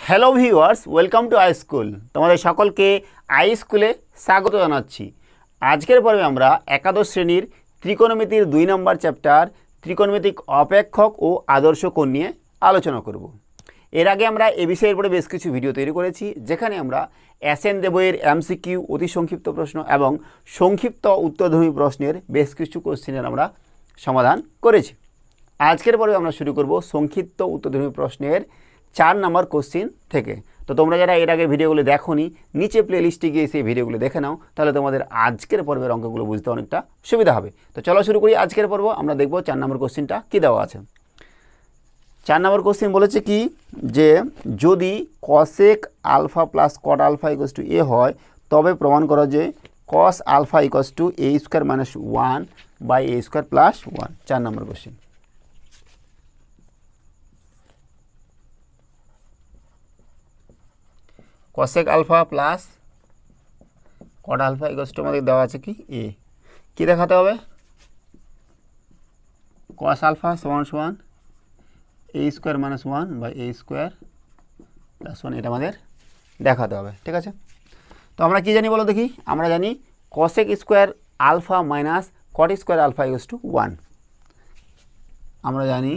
Hello viewers, welcome to I school. তোমাদের সকলকে I স্কুলে স্বাগত জানাচ্ছি। আজকের পর্বে আমরা একাদশ শ্রেণীর ত্রিকোণমিতির 2 নম্বর চ্যাপ্টার ত্রিকোণমিতিক অপেক্ষক ও আদর্শ কোণ নিয়ে আলোচনা করব। এর আগে আমরা এ বিষয়ের উপরে বেশ কিছু ভিডিও তৈরি করেছি, যেখানে আমরা এসএন দে বইয়ের এমসিকিউ, অতি সংক্ষিপ্ত প্রশ্ন এবং সংক্ষিপ্ত উত্তরধর্মী প্রশ্নের বেশ কিছু কোশ্চেনের আমরা সমাধান করেছি। আজকের পর্বে আমরা শুরু করব সংক্ষিপ্ত উত্তরধর্মী প্রশ্নের 4 নম্বর কোশ্চিন থেকে। তো তোমরা যারা এর আগে ভিডিওগুলো দেখোনি, নিচে প্লেলিস্টে গিয়ে সেই ভিডিওগুলো দেখে নাও, তাহলে তোমাদের আজকের পর্বের অঙ্কগুলো বুঝতে অনেকটা সুবিধা হবে। তো চলো শুরু করি আজকের পর্ব। আমরা দেখব 4 নম্বর কোশ্চিনটা কী দেওয়া আছে। 4 নম্বর কোশ্চিন বলেছে কি, যে যদি cosec alpha plus cot alpha equals to a হয়, তবে প্রমাণ করো যে cos alpha equals to A square minus 1 by A square plus 1। 4 নম্বর question. Cosec alpha plus cot alpha equals to আমাদের দেওয়া আছে কি এ। কী দেখাতে হবে? কস আলফা সমান সমান a square minus 1 by A square plus 1, এটা আমাদের দেখাতে হবে। ঠিক আছে, তো আমরা কী জানি বলো দেখি। আমরা জানি cosec square alpha minus cot square alpha equals to 1। আমরা জানি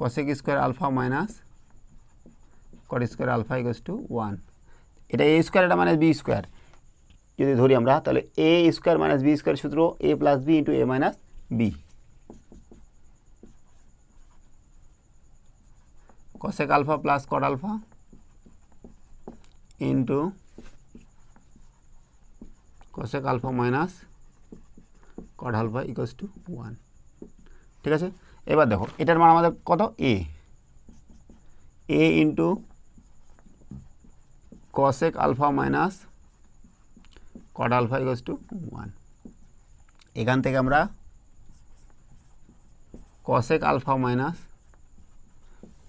cosec square alpha minus cot square alpha equals to 1। এটা এ স্কোয়ার, এটা মাইনাস বি স্কোয়ার যদি ধরি আমরা, তাহলে a square minus b square সূত্র a plus b into a minus b. cosec alpha plus cot alpha into cosec alpha minus cot alpha equals to 1। ঠিক আছে, এবার দেখো এটার মান আমাদের কত, a into cosec alpha minus cot alpha equals to 1। এখান থেকে আমরা cosec alpha minus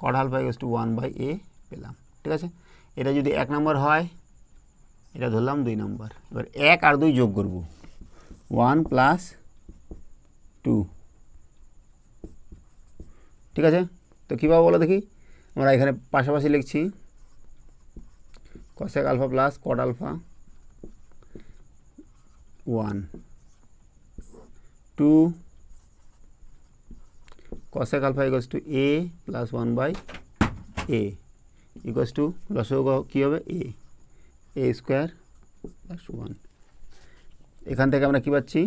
cot alpha equals to 1 by a পেলাম। ঠিক আছে, এটা যদি 1 নম্বর হয়, এটা ধরলাম 2 নম্বর। এবার 1 আর 2 যোগ করব, 1 প্লাস 2। ঠিক আছে, তো কীভাবে বলো দেখি। আমরা এখানে পাশাপাশি লিখছি cosec alpha plus cot alpha 1 2 cosec alpha equals to A plus 1 by A equals to লসাগু কী হবে, এ স্কোয়ার প্লাস 1। এখান থেকে আমরা কী পাচ্ছি,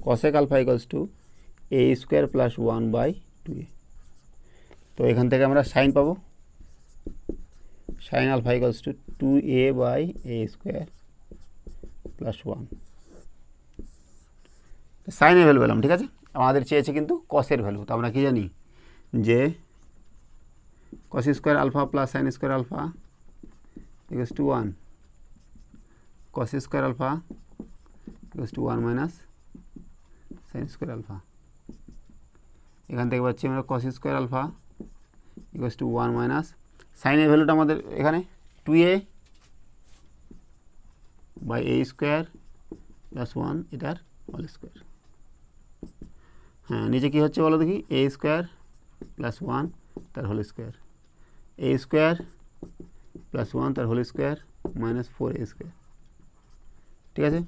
cosec alpha equals to A square plus 1 by 2a। তো এখান থেকে আমরা সাইন পাবো, sine alpha equals to 2a by A square plus 1। সাইনের ভ্যালু পেলাম। ঠিক আছে, আমাদের চেয়েছে কিন্তু কসের ভ্যালু। তো আমরা কি জানি যে cos square alpha plus sine square alpha equals to 1, cos square alpha equals to 1 minus sine square alpha. এখান থেকে পাচ্ছি আমরা cos square alpha equals to 1 minus সাইনের ভ্যালুটা আমাদের এখানে 2a by A square plus 1, এটার হোল স্কোয়ার। হ্যাঁ, নিচে কী হচ্ছে বলো দেখি, এ স্কোয়ার প্লাস 1 তার whole square, a square plus 1 তার whole square minus 4a square. ঠিক আছে,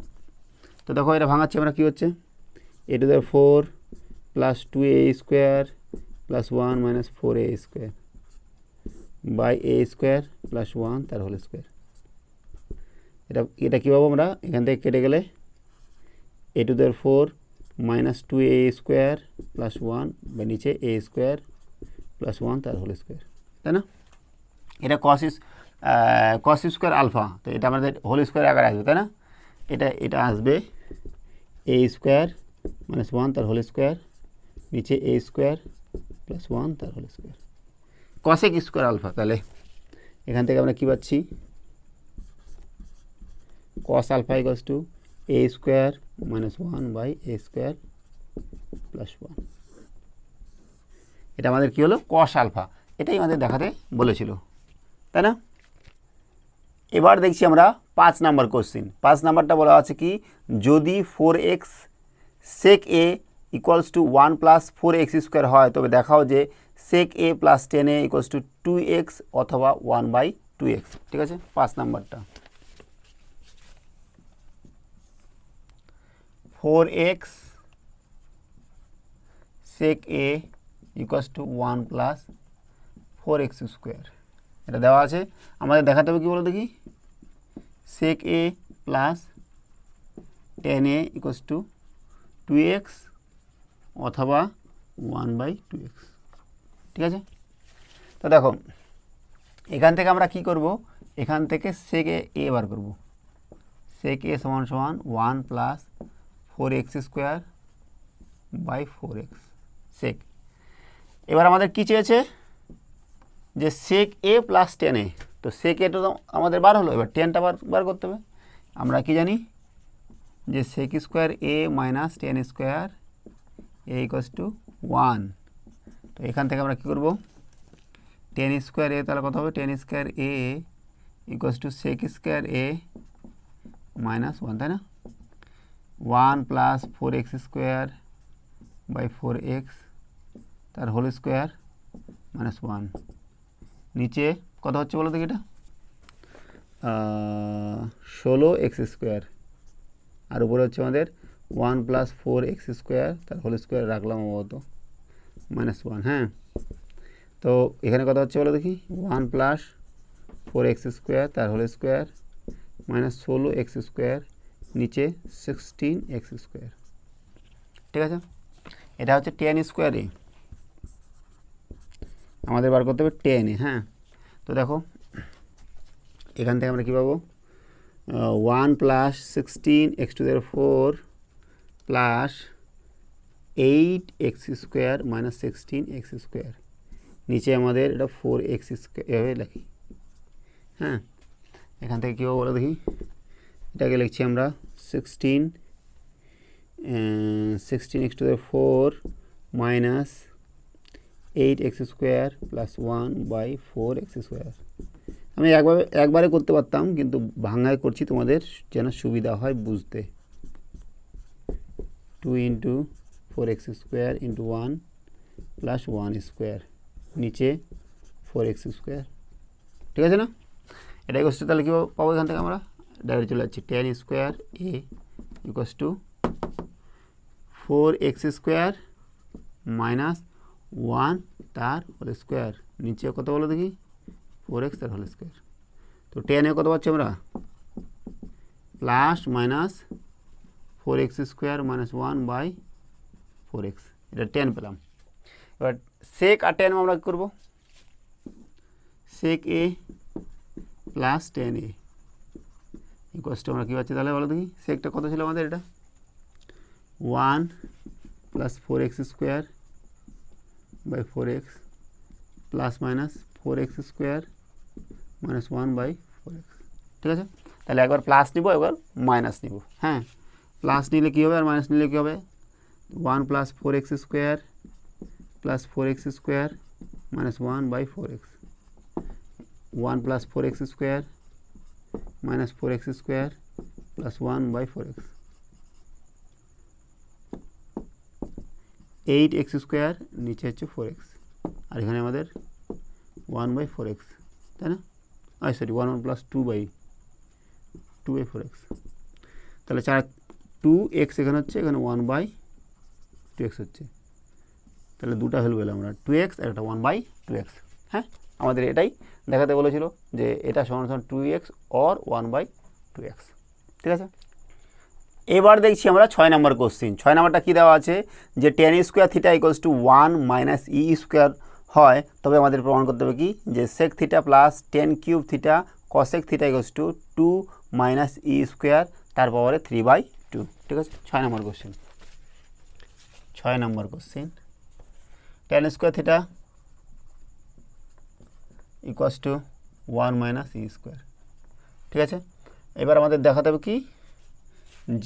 তো দেখো এটা ভাঙাচ্ছি আমরা, কী হচ্ছে, a to the 4 plus 2a square plus 1 minus 4a square by A square plus 1 তার হোল স্কোয়ার। এটা কী পাবো আমরা, এখান থেকে কেটে গেলে a to the 4 minus 2a square plus 1 বা নিচে এ স্কোয়ার প্লাস 1 তার হোল স্কোয়ার, তাই না? এটা কস স্কোয়ার আলফা, তো এটা আমাদের হোল স্কোয়ার আকারে আসবে, তাই না? এটা আসবে এ স্কোয়ার মাইনাস 1 তার হোল স্কোয়ার, নিচে এ স্কোয়ার প্লাস 1 তার whole square, cosec square alpha. তাহলে এখান থেকে আমরা কী পাচ্ছি, cos alpha equals to A square minus 1 by A square plus 1। এটা আমাদের কী হলো, কস আলফা। এটাই আমাদের দেখাতে বলেছিল, তাই না? এবার দেখছি আমরা 5 নাম্বার কোশ্চিন। 5 নাম্বারটা বলা আছে কি, যদি 4x sec a equals to 1 plus 4x square হয় তবে দেখাও যে sec a plus 10a equals to 2x অথবা 1/2x। ঠিক আছে, 5 নাম্বারটা 4x sec a equals to 1 plus 4x square, এটা দেওয়া আছে। আমাদের দেখাতে হবে কি বলো দেখি, sec a plus 10a equals to 2x অথবা 1/2x। ঠিক আছে, তো দেখো এখান থেকে আমরা কি করব, এখান থেকে sec a বার করব। sec a সমান সমান 1 plus 4x square by 4x sec। এবার আমাদের কি চেয়েছে, যে sec a প্লাস 10a, তো sec a তো আমাদের বার হলো, এবার 10টা বার করতে হবে। আমরা কি জানি যে sec square a minus 10 square a equals to 1। তো এখান থেকে আমরা কী করব, 10 স্কোয়ার a তাহলে কত হবে, 10 square a equals to sec square a minus 1, তাই না। 1 plus 4x square by 4x তার হোল স্কোয়ার মাইনাস 1, নিচে কত হচ্ছে বলো দেখি, এটা 16x স্কোয়ার, আর উপরে হচ্ছে আমাদের 1 প্লাস 4x স্কোয়ার তার হোল স্কোয়ার রাখলাম অবত মাইনাস 1। হ্যাঁ, তো এখানে কত হচ্ছে বলো দেখি, 1 প্লাস 4x স্কোয়ার তার whole square minus 16x square, নিচে 16x স্কোয়ার। ঠিক আছে, এটা হচ্ছে 10 স্কোয়ার a, আমাদের বার করতে হবে 10a। হ্যাঁ, তো দেখো এখান থেকে আমরা কী পাবো, 1 plus 16x to the 4 plus 8x square minus 16x square, নিচে আমাদের এটা 4x স্কোয়ার এভাবে লিখি। হ্যাঁ, এখান থেকে কী হবে বলো দেখি, এটাকে লিখছি আমরা 16x to the 4 minus 8x square plus 1/4x square. আমি একবারে করতে পারতাম, কিন্তু ভাঙায় করছি তোমাদের যেন সুবিধা হয় বুঝতে। 2 into 4x square into 1 plus 1 square, নিচে 4x স্কোয়ার। ঠিক আছে না, এটাই করছে। তাহলে কী পাবো, এখান থেকে আমরা ডাইরেক্ট চলে যাচ্ছি, 10 square a equals to 4x square minus 1 তার হোল স্কোয়ার, নিচে কত বলো দেখি, 4x তার হোল স্কোয়ার। তো 10 কত পাচ্ছি আমরা, plus minus 4x square minus 1/4x, এটা 10 পেলাম। এবার sec আর 10 আমরা কী করবো, sec a plus 10a equals to আমরা কী পাচ্ছি তাহলে বলো দেখি, সেকটা কত ছিল আমাদের, এটা 1 plus 4x square by 4x plus minus 4x square minus 1/4x। ঠিক আছে, তাহলে একবার প্লাস নিব, একবার মাইনাস নিব। হ্যাঁ, প্লাস নিলে কী হবে আর মাইনাস নিলে কী হবে, 1 plus 4x square plus 4x square minus 1/4x, 1 plus 4x square minus 4x square plus 1/4x, 8x square, নিচে হচ্ছে 4x, আর এখানে আমাদের 1/4x, তাই না। সরি 1 প্লাস 2/4x, তাহলে 2x এখানে হচ্ছে, এখানে 1/2x হচ্ছে, তাহলে দুটা ভ্যালু পেলাম আমরা, 2x আর একটা 1/2x। হ্যাঁ, আমাদের এটাই দেখাতে বলেছিল যে এটা সমান সমান 2x অর 1/2x। ঠিক আছে, এবার দেখছি আমরা 6 নম্বর কোশ্চিন। 6 নম্বরটা কী দেওয়া আছে, যে 10 square theta equals to 1 minus e square হয় তবে আমাদের প্রমাণ করতে হবে কি, যে sec theta plus 10 cube theta cosec theta equals to 2 minus e square তার পাওয়ারে 3/2। ঠিক আছে, 6 নম্বর কোশ্চিন। 6 নম্বর question, 10 square theta equals to 1 minus e square. ঠিক আছে, এবার আমাদের দেখাতে হবে কি,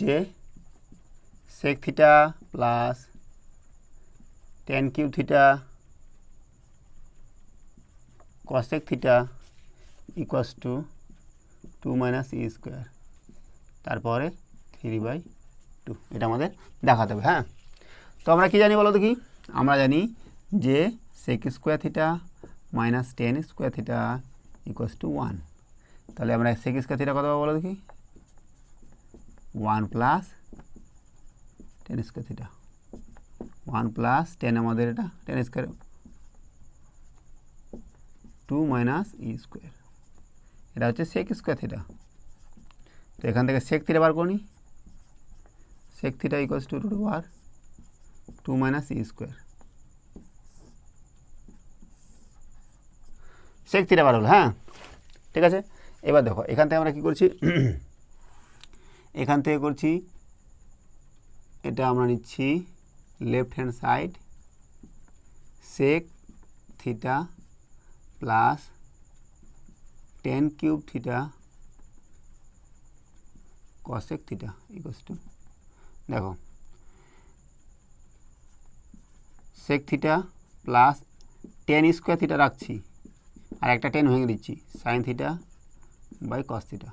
যে sec theta plus 10 cube theta cosec theta equals to 2 minus e square, তারপরে 3/2, এটা আমাদের দেখাতে হবে। হ্যাঁ, তো আমরা কি জানি বলো দেখি? আমরা জানি যে sec square theta minus tan square theta equals to 1। তাহলে আমরা সেক স্কোয়ার থিটা কত পাবো বলো দেখি? 1 plus ten square theta, 1 plus 10 আমাদের এটা 10 স্কোয়ার, 2 মাইনাস ই স্কোয়ার, এটা হচ্ছে সেক স্কোয়ার থিটা। তো এখান থেকে সেক থিটা বার করি, sec theta equals to root over 2 minus e square, sec theta বার হলো। হ্যাঁ, ঠিক আছে। এবার দেখো এখান থেকে আমরা কী করছি, এখান থেকে করছি এটা আমরা নিচ্ছি left hand side, sec theta plus 10 cube theta cosec theta equals to, দেখো sec theta plus 10 square theta রাখছি, আর একটা 10 ভেঙে দিচ্ছি, sine theta by cos theta,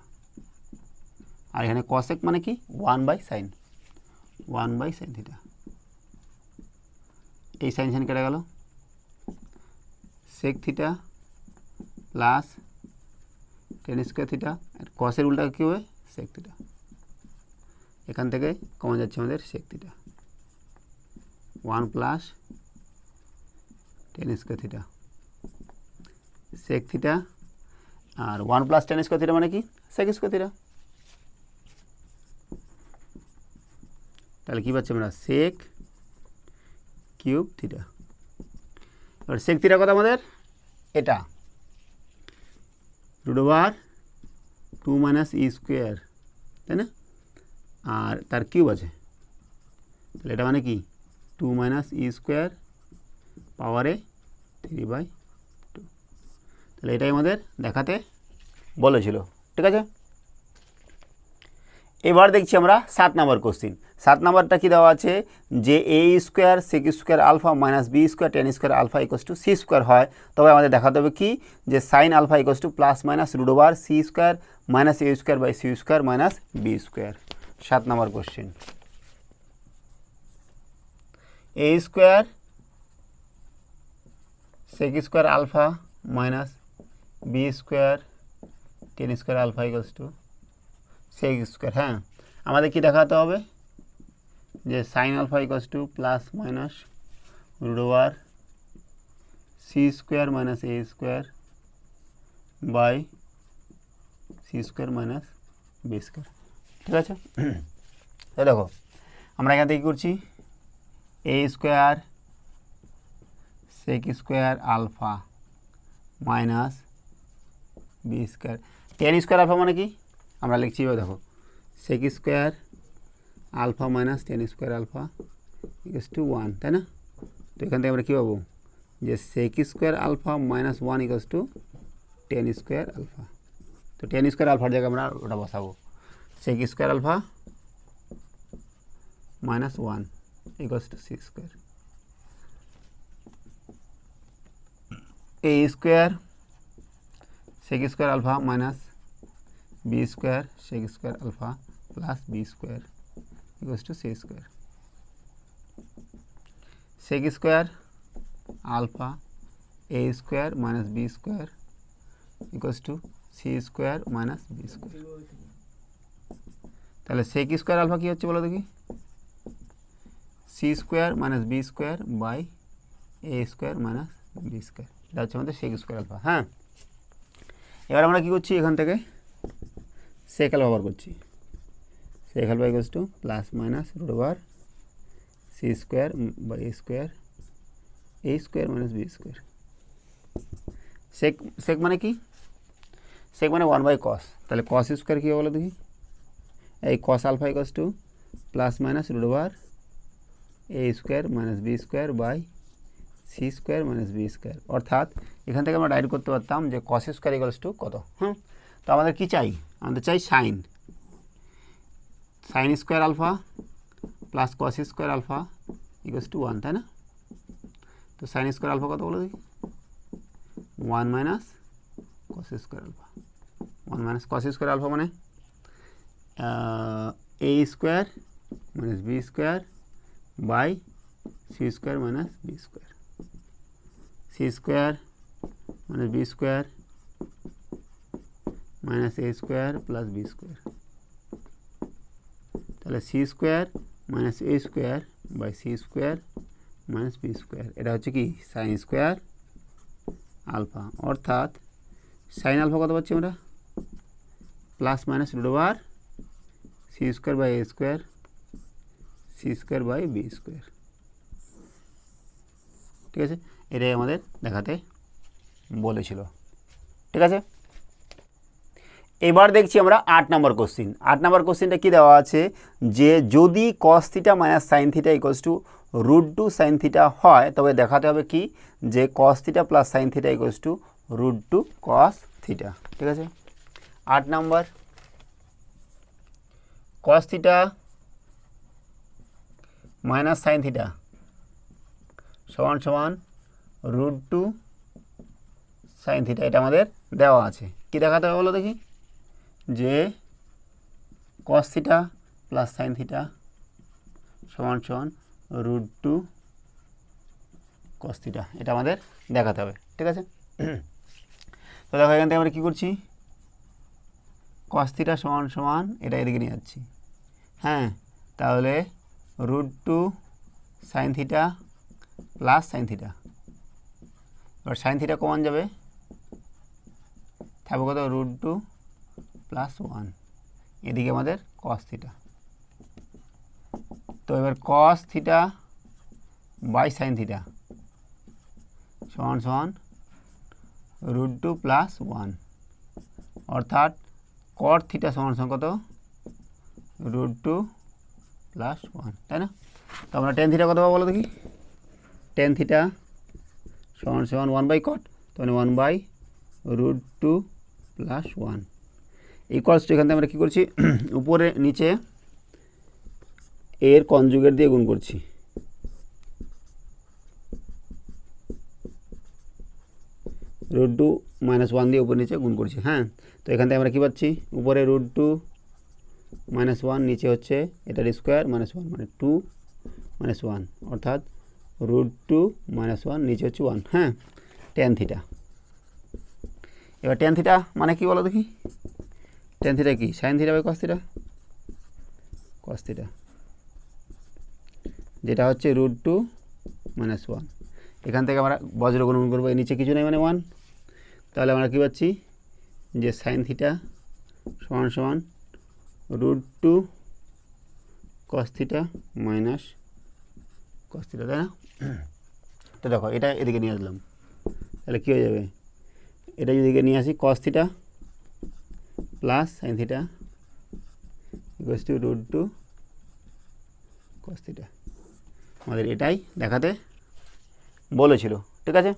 আর এখানে কসেক মানে কি 1/sin, 1/sin থিটা, এই সাইন সাইন কেটে গেল, sec theta plus 10 square theta, আর কসের উল্টা কী হবে সেক থিটা, এখান থেকে কমে যাচ্ছে আমাদের sec theta, 1 plus 10 square theta sec theta, আর 1 প্লাস 10 স্কোয়ার থিটা মানে কি সেক স্কোয়ার থিটা। তাহলে কী পাচ্ছি আমরা? Sec cube theta. এবার সেক থিটা কত আমাদের? এটা root over 2 minus e square, তাই না? আর তার কিউব আছে, তাহলে এটা মানে কি 2 মাইনাস ই স্কোয়ার পাওয়ারে 3/2, তাহলে এটাই আমাদের দেখাতে বলেছিল। ঠিক আছে, এবার দেখছি আমরা 7 নম্বর কোশ্চিন। 7 নম্বরটা কি দেওয়া আছে যে a square sec square alpha minus b square tan square alpha equals to c square হয়, তবে আমাদের দেখাতে হবে কি যে sine alpha equals to plus minus root over c square minus a square by c square minus b square. 7 নম্বর question, a square sec square alpha minus b square tan square alpha equals to sec square. হ্যাঁ, আমাদের কি দেখাতে হবে যে sine alpha equals to plus minus root over c square minus a square by c square minus b square. ঠিক আছে, তো দেখো আমরা এখান থেকে কী করছি, a square sec square alpha minus b square tan square alpha মানে কি আমরা লিখছি, এবার দেখো sec square alpha minus tan square alpha equals to 1, তাই না? তো এখান থেকে আমরা কী পাবো যে sec square alpha minus 1 equals to tan square alpha. তো টেন স্কোয়ার আলফার জায়গায় আমরা ওটা বসাবো, sec square alpha minus 1 equals to c square, a square sec square alpha minus b square sec square alpha plus b square equals to c square, sec square alpha a square minus b square equals to c square minus b square. তাহলে sec square alpha কী হচ্ছে বলো দেখি, c square minus b square by A square minus b square, এটা হচ্ছে আমাদের সেক square alpha. হ্যাঁ, এবার আমরা কী করছি, এখান থেকে সেক আলফা বার করছি, sec alpha equals to plus minus root over c square by A square minus b square. Sec sec মানে কি, সেক মানে 1/cos, তাহলে কস স্কোয়ার কী হবে বলো দেখি, এই cos alpha equals to plus minus root over a square minus b square by c square minus b square, অর্থাৎ এখান থেকে আমরা ডাইরেক্ট করতে পারতাম যে কস স্কোয়ার ইকুয়ালস টু কত। হুম, তো আমাদের কি চাই, আমাদের চাই sine square alpha plus cos square alpha equals to 1, তাই না? তো সাইন স্কোয়ার আলফা কত বলো দেখি, 1 minus cos square alpha, 1 minus cos square alpha মানে a square minus b square by c square minus b square, c square minus b square minus a square plus b square, তাহলে c square minus a square by c square minus b square, এটা হচ্ছে কি sine square alpha, অর্থাৎ sine alpha কত পাচ্ছি আমরা plus minus root over c square by A square c square by b square. ঠিক আছে, এটাই আমাদের দেখাতে বলেছিল। ঠিক আছে, এবার দেখছি আমরা 8 নম্বর কোশ্চিন। 8 নম্বর কোশ্চিনটা কী দেওয়া আছে যে যদি cos theta minus sine theta equals to root two sine theta হয় তবে দেখাতে হবে কি যে cos theta plus sine theta equals to root two cos theta. ঠিক আছে, 8 নম্বর cos theta minus sine theta সমান সমান রুট টু সাইন থিটা, এটা আমাদের দেওয়া আছে। কি দেখাতে হবে বলো দেখি যে cos theta plus sine theta সমান সমান রুট টু কস থিটা, এটা আমাদের দেখাতে হবে। ঠিক আছে, তো দেখো এখান থেকে আমরা কী করছি কস থিটা সমান সমান এটা এদিকে নিয়ে যাচ্ছি, হ্যাঁ, তাহলে root two sine theta plus sine theta, এবার সাইন থিটা কমান যাবে থাকবে কত রুট টু প্লাস 1, এদিকে আমাদের কস থিটা, তো এবার cos theta by sine theta সমান সমান রুট টু প্লাস 1, অর্থাৎ কট থিটা সমান সমান কত রুট টু প্লাস 1, তাই না? তো আমরা টেন থিটা কত পাবো বলো দেখি, টেন থিটা সমান সমান 1 বাই কট, তাহলে 1 by root two plus 1 equals to, এখান থেকে আমরা কী করছি উপরে নিচে এর কনজুগেট দিয়ে গুণ করছি, রুট টু মাইনাস 1 দিয়ে উপরে নিচে গুণ করছি, হ্যাঁ। তো এখান থেকে আমরা কী পাচ্ছি উপরে রুট টু মাইনাস 1 নিচে হচ্ছে এটার স্কোয়ার মাইনাস 1 মানে 2 মাইনাস 1, অর্থাৎ রুট টু মাইনাস 1 নিচে হচ্ছে 1, হ্যাঁ, টেন থিটা। এবার টেন থিটা মানে কি বলো দেখি, টেন থিটা কি sine theta by cos theta, cos theta যেটা হচ্ছে রুট টু মাইনাস 1, এখান থেকে আমরা বজ্র গুণন করবো, এর নিচে কিছু নেই মানে 1, তাহলে আমরা কী পাচ্ছি যে সাইন থিটা সমান সমান root two cos theta minus cos theta, তাই না? তো দেখো এটা এদিকে নিয়ে আসলাম, তাহলে কী হয়ে যাবে, এটা যদি নিয়ে আসি cos theta plus sine theta equals to root two cos theta, আমাদের এটাই দেখাতে বলেছিল। ঠিক আছে,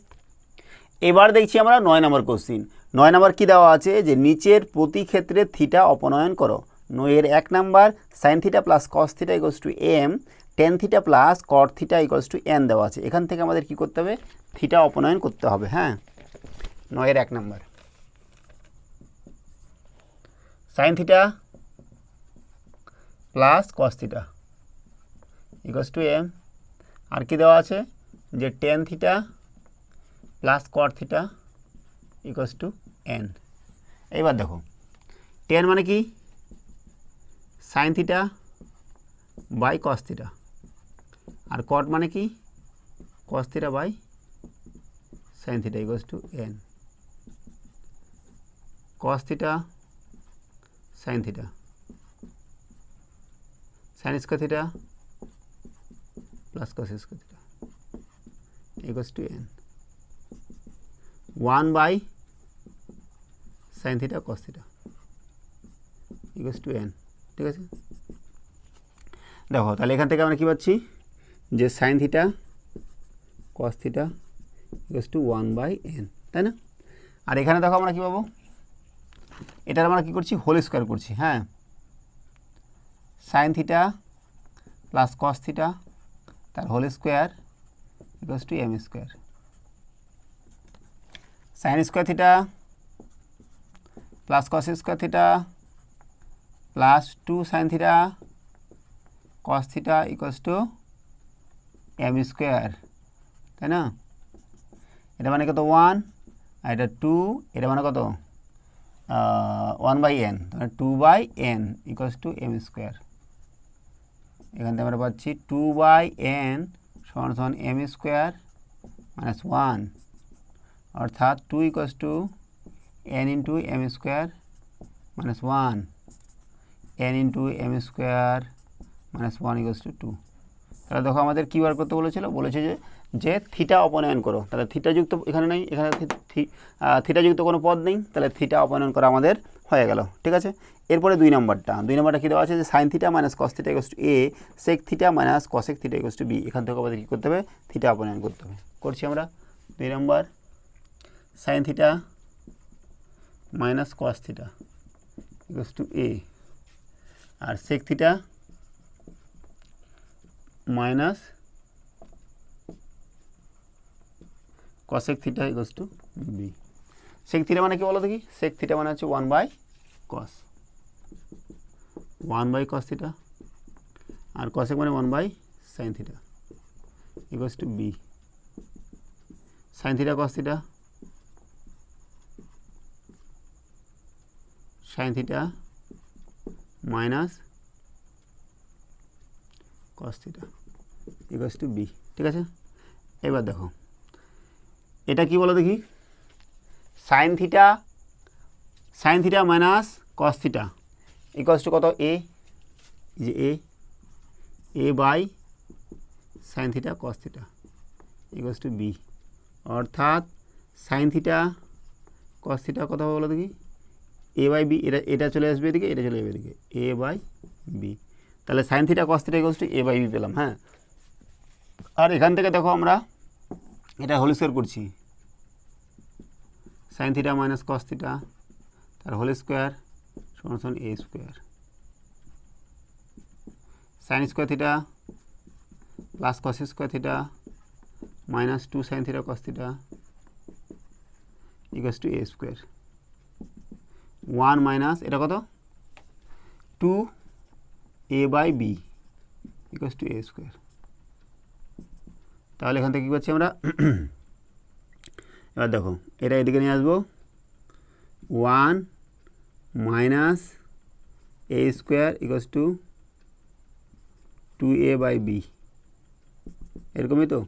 এবার দেখছি আমরা 9 নম্বর কোশ্চিন। 9 নম্বর কী দেওয়া আছে যে নিচের প্রতি ক্ষেত্রে থিটা অপনয়ন করো। 9 এর 1 number sine theta plus cos theta equals to m, tan theta plus cot theta equals to n দেওয়া আছে। এখান থেকে আমাদের কী করতে হবে থিটা অপনয়ন করতে হবে, হ্যাঁ। 9 এর 1 number sine theta plus cos theta equals to m, আর কি দেওয়া আছে যে tan theta plus cot theta equals to n. এইবার দেখো টেন মানে কি sine theta by cos theta, আর কট মানে কি cos theta by sine theta equals to n, cos theta sine theta sine square theta plus cos square theta equals to n, 1 by sine theta cos theta equals to N. ঠিক আছে, দেখো তাহলে এখান থেকে আমরা কী পাচ্ছি যে sine theta cos theta equals to 1 by n, তাই না? আর এখানে দেখো আমরা কী পাবো, এটার আমরা কী করছি হোল স্কোয়ার করছি, হ্যাঁ, sine theta plus cos theta তার whole square equals to m square, sine square theta plus cos square theta plus 2 sine theta cos theta equals to m square, তাই না? এটা মানে কত 1 আর এটা 2, এটা মানে কত 1/n, 2/n equals to m square. এখান থেকে আমরা পাচ্ছি 2/n সমান এম স্কোয়ার মাইনাস 1, অর্থাৎ 2 equals to n into m square minus 1, n into m square minus 1 equals to 2। তাহলে দেখো আমাদের কী বার করতে বলেছিল, বলেছে যে থিটা অপনয়ন করো। তাহলে থিটাযুক্ত এখানে নেই, এখানে থিটাযুক্ত কোনো পদ নেই, তাহলে থিটা অপনয়ন করা আমাদের হয়ে গেল। ঠিক আছে, এরপরে 2 নম্বরটা কী দেওয়া আছে যে sine theta minus cos theta equals to a, sec theta minus cosec theta equals to b. এখান থেকে আমাদের কী করতে হবে, থিটা অপনয়ন করতে হবে। করছি আমরা 2 নম্বর, sine theta minus cos theta equals to a, আর sec theta minus cosec theta equals to b. Sec theta মানে কি বলো দেখি, সেক থিটা মানে হচ্ছে 1/cos, 1/cos থিটা, আর কসেক মানে 1/sin theta equals to b. Sine theta cos theta, sine theta minus cos theta equals to b. ঠিক আছে, এবার দেখো এটা কি বলো দেখি, sine theta minus cos theta equals to কত এ, যে a by sine theta cos theta equals to b, অর্থাৎ সাইন থিটা কস থিটা কত হবে বলো দেখি, এ বাই বি, এটা চলে আসবে এদিকে, এটা চলে যাবে এদিকে, এ বাই বি। তাহলে sine theta cos theta equals to a by b পেলাম। হ্যাঁ, আর এখান থেকে দেখো আমরা এটা হোল স্কোয়ার করছি, sine theta minus cos theta তার হোল স্কোয়ার সমান a square, sine square theta plus cos square theta minus 2 sine theta cos theta equals to A square, 1 minus এটা কত 2 a by b equals to A square. তাহলে এখান থেকে কী পাচ্ছি আমরা, এবার দেখো এটা এদিকে নিয়ে আসবো, 1 minus a square equals to 2a by b, এরকমই তো।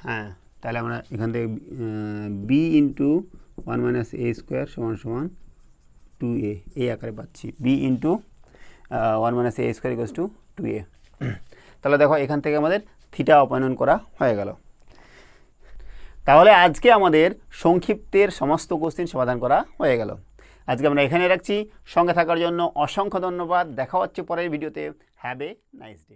হ্যাঁ, তাহলে আমরা এখান থেকে b into 1 minus a square সমান 2a এই আকারে পাচ্ছি, b into 1 minus a square equals to 2a। তাহলে দেখো এখান থেকে আমাদের থিটা অপনয়ন করা হয়ে গেল। তাহলে আজকে আমাদের সংক্ষিপ্তের সমস্ত কোশ্চেন সমাধান করা হয়ে গেল। আজকে আমরা এখানে রাখছি, সঙ্গে থাকার জন্য অসংখ্য ধন্যবাদ। দেখা হচ্ছে পরের ভিডিওতে। Have a nice day.